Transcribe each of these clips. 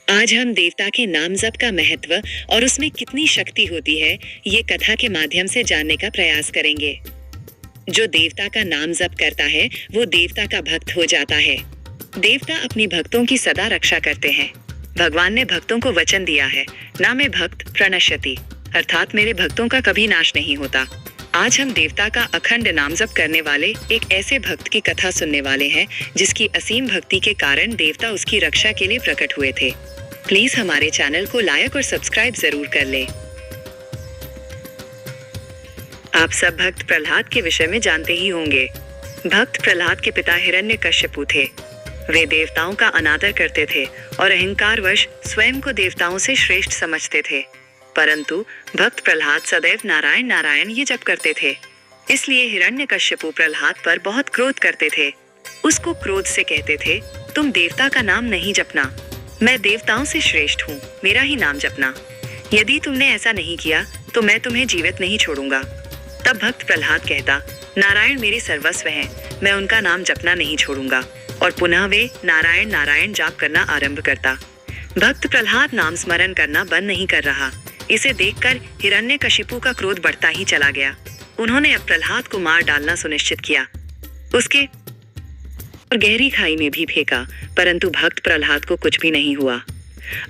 आज हम देवता के नाम जप का महत्व और उसमें कितनी शक्ति होती है, ये कथा के माध्यम से जानने का प्रयास करेंगे। जो देवता का नाम जप करता है, वो देवता का भक्त हो जाता है। देवता अपनी भक्तों की सदा रक्षा करते हैं। भगवान ने भक्तों को वचन दिया है, ना मैं भक्त प्रणश्यति, अर्थात मेरे भक्तों का कभी नाश नहीं होता। आज हम देवता का अखंड नाम जप करने वाले एक ऐसे भक्त की कथा सुनने वाले हैं, जिसकी असीम भक्ति के कारण देवता उसकी रक्षा के लिए प्रकट हुए थे। प्लीज हमारे चैनल को लाइक और सब्सक्राइब जरूर कर ले। आप सब भक्त प्रहलाद के विषय में जानते ही होंगे। भक्त प्रहलाद के पिता हिरण्यकश्यपु थे। वे देवताओं का अनादर करते थे और अहंकारवश स्वयं को देवताओं से श्रेष्ठ समझते थे। परंतु भक्त प्रहलाद सदैव नारायण नारायण ये जप करते थे। इसलिए हिरण्यकश्यपु प्रहलाद पर बहुत क्रोध करते थे। उसको क्रोध से कहते थे, तुम देवता का नाम नहीं जपना, मैं देवताओं से श्रेष्ठ हूँ, मेरा ही नाम जपना। यदि तुमने ऐसा नहीं किया तो मैं तुम्हें जीवित नहीं छोड़ूंगा। तब भक्त प्रहलाद कहता, नारायण मेरे सर्वस्व हैं, मैं उनका नाम जपना नहीं छोड़ूंगा। और पुनः वे नारायण नारायण जाप करना आरंभ करता। भक्त प्रहलाद नाम स्मरण करना बंद नहीं कर रहा। इसे देखकर हिरण्यकशिपु का क्रोध बढ़ता ही चला गया। उन्होंने अब प्रहलाद को मार डालना सुनिश्चित किया। उसके और गहरी खाई में भी फेंका, परंतु भक्त प्रहलाद को कुछ भी नहीं हुआ।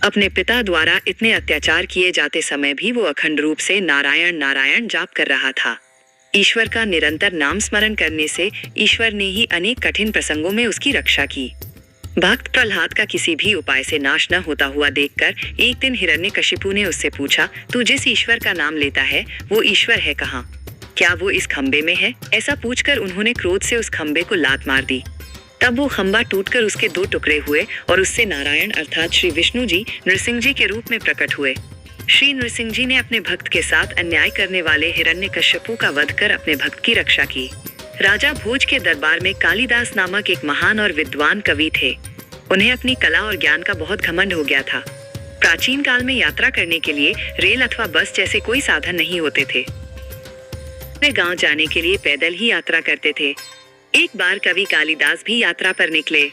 अपने पिता द्वारा इतने अत्याचार किए जाते समय भी वो अखंड रूप से नारायण नारायण जाप कर रहा था। ईश्वर का निरंतर नाम स्मरण करने से ईश्वर ने ही अनेक कठिन प्रसंगों में उसकी रक्षा की। भक्त प्रहलाद का किसी भी उपाय से नाश न होता हुआ देखकर एक दिन हिरण्यकशिपु ने उससे पूछा, तू जिस ईश्वर का नाम लेता है वो ईश्वर है कहाँ? क्या वो इस खंबे में है? ऐसा पूछकर उन्होंने क्रोध से उस खंबे को लात मार दी। तब वो खंबा टूटकर उसके दो टुकड़े हुए और उससे नारायण अर्थात श्री विष्णु जी नृसिंह जी के रूप में प्रकट हुए। श्री नृसिंह जी ने अपने भक्त के साथ अन्याय करने वाले हिरण्यकश्यपु का वध कर अपने भक्त की रक्षा की। राजा भोज के दरबार में कालिदास नामक एक महान और विद्वान कवि थे। उन्हें अपनी कला और ज्ञान का बहुत घमंड हो गया था। प्राचीन काल में यात्रा करने के लिए रेल अथवा बस जैसे कोई साधन नहीं होते थे। वे गांव जाने के लिए पैदल ही यात्रा करते थे। एक बार कवि कालिदास भी यात्रा पर निकले।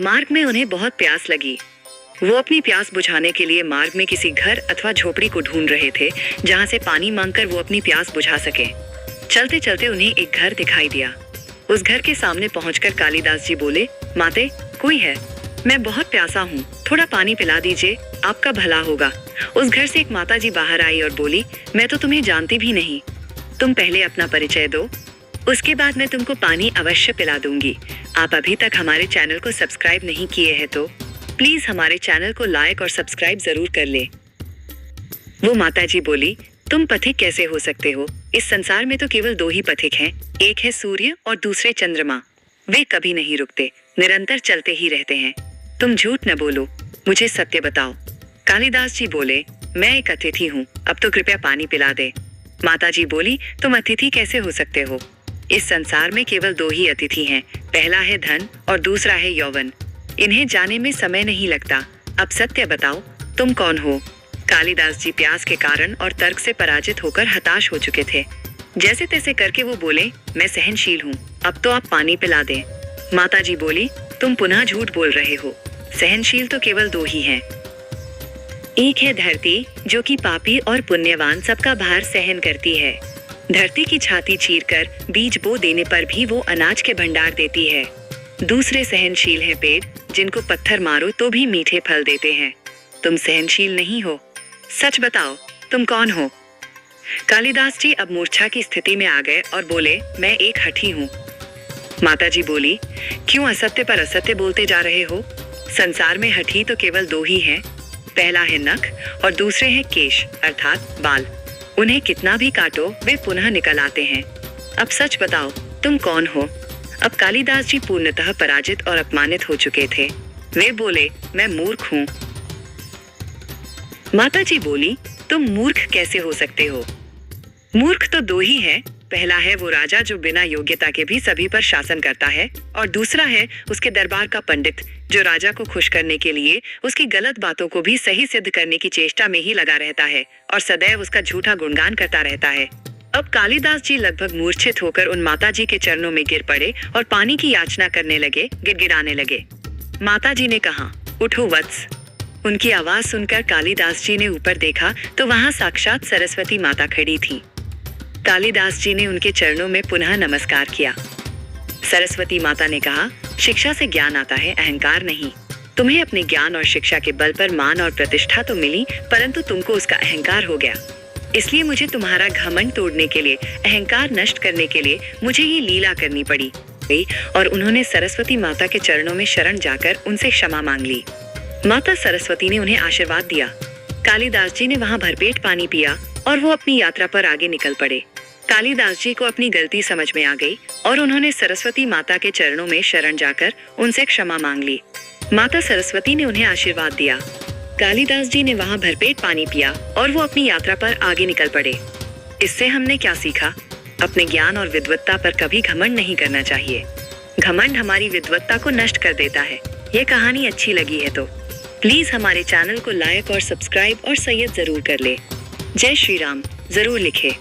मार्ग में उन्हें बहुत प्यास लगी। वो अपनी प्यास बुझाने के लिए मार्ग में किसी घर अथवा झोपड़ी को ढूंढ रहे थे, जहां से पानी मांगकर वो अपनी प्यास बुझा सके। चलते चलते उन्हें एक घर दिखाई दिया। उस घर के सामने पहुंचकर कालिदास जी बोले, माते कोई है? मैं बहुत प्यासा हूँ, थोड़ा पानी पिला दीजिए, आपका भला होगा। उस घर से एक माता जी बाहर आई और बोली, मैं तो तुम्हें जानती भी नहीं, तुम पहले अपना परिचय दो, उसके बाद मैं तुमको पानी अवश्य पिला दूंगी। आप अभी तक हमारे चैनल को सब्सक्राइब नहीं किए हैं तो प्लीज हमारे चैनल को लाइक और सब्सक्राइब जरूर कर ले। वो माता जी बोली, तुम पथिक कैसे हो सकते हो? इस संसार में तो केवल दो ही पथिक हैं, एक है सूर्य और दूसरे चंद्रमा। वे कभी नहीं रुकते, निरंतर चलते ही रहते हैं। तुम झूठ न बोलो, मुझे सत्य बताओ। कालिदास जी बोले, मैं एक अतिथि हूँ, अब तो कृपया पानी पिला दे। माता जी बोली, तुम अतिथि कैसे हो सकते हो? इस संसार में केवल दो ही अतिथि हैं, पहला है धन और दूसरा है यौवन। इन्हें जाने में समय नहीं लगता। अब सत्य बताओ, तुम कौन हो? कालिदास जी प्यास के कारण और तर्क से पराजित होकर हताश हो चुके थे। जैसे तैसे करके वो बोले, मैं सहनशील हूँ, अब तो आप पानी पिला दें। माता जी बोली, तुम पुनः झूठ बोल रहे हो, सहनशील तो केवल दो ही हैं। एक है धरती, जो कि पापी और पुण्यवान सबका भार सहन करती है। धरती की छाती चीरकर बीज बो देने पर भी वो अनाज के भंडार देती है। दूसरे सहनशील हैं पेड़, जिनको पत्थर मारो तो भी मीठे फल देते हैं। तुम सहनशील नहीं हो, सच बताओ, तुम कौन हो? कालिदास जी अब मूर्छा की स्थिति में आ गए और बोले, मैं एक हठी हूँ। माता जी बोली, क्यों असत्य पर असत्य बोलते जा रहे हो? संसार में हठी तो केवल दो ही हैं, पहला है नख और दूसरे हैं केश अर्थात बाल। उन्हें कितना भी काटो वे पुनः निकल आते हैं। अब सच बताओ, तुम कौन हो? अब कालिदास जी पूर्णतः पराजित और अपमानित हो चुके थे। वे बोले, मैं मूर्ख हूँ। माता जी बोली, तुम मूर्ख कैसे हो सकते हो? मूर्ख तो दो ही है, पहला है वो राजा जो बिना योग्यता के भी सभी पर शासन करता है, और दूसरा है उसके दरबार का पंडित जो राजा को खुश करने के लिए उसकी गलत बातों को भी सही सिद्ध करने की चेष्टा में ही लगा रहता है और सदैव उसका झूठा गुणगान करता रहता है। अब कालिदास जी लगभग मूर्छित होकर उन माता जी के चरणों में गिर पड़े और पानी की याचना करने लगे, गिड़गिड़ाने लगे। माता जी ने कहा, उठो वत्स, उनकी आवाज सुनकर कालिदास जी ने ऊपर देखा तो वहां साक्षात सरस्वती माता खड़ी थी। कालिदास जी ने उनके चरणों में पुनः नमस्कार किया। सरस्वती माता ने कहा, शिक्षा से ज्ञान आता है, अहंकार नहीं। तुम्हें अपने ज्ञान और शिक्षा के बल पर मान और प्रतिष्ठा तो मिली, परंतु तुमको उसका अहंकार हो गया। इसलिए मुझे तुम्हारा घमंड तोड़ने के लिए, अहंकार नष्ट करने के लिए मुझे ये लीला करनी पड़ी। और उन्होंने सरस्वती माता के चरणों में शरण जाकर उनसे क्षमा मांग ली। माता सरस्वती ने उन्हें आशीर्वाद दिया। कालिदास जी ने वहां भरपेट पानी पिया और वो अपनी यात्रा पर आगे निकल पड़े। कालिदास जी को अपनी गलती समझ में आ गई और उन्होंने सरस्वती माता के चरणों में शरण जाकर उनसे क्षमा मांग ली। माता सरस्वती ने उन्हें आशीर्वाद दिया। कालिदास जी ने वहां भरपेट पानी पिया और वो अपनी यात्रा पर आगे निकल पड़े। इससे हमने क्या सीखा? अपने ज्ञान और विद्वत्ता पर कभी घमंड नहीं करना चाहिए। घमंड हमारी विद्वत्ता को नष्ट कर देता है। ये कहानी अच्छी लगी है तो प्लीज हमारे चैनल को लाइक और सब्सक्राइब और सैयद जरूर कर ले। जय श्री राम जरूर लिखे।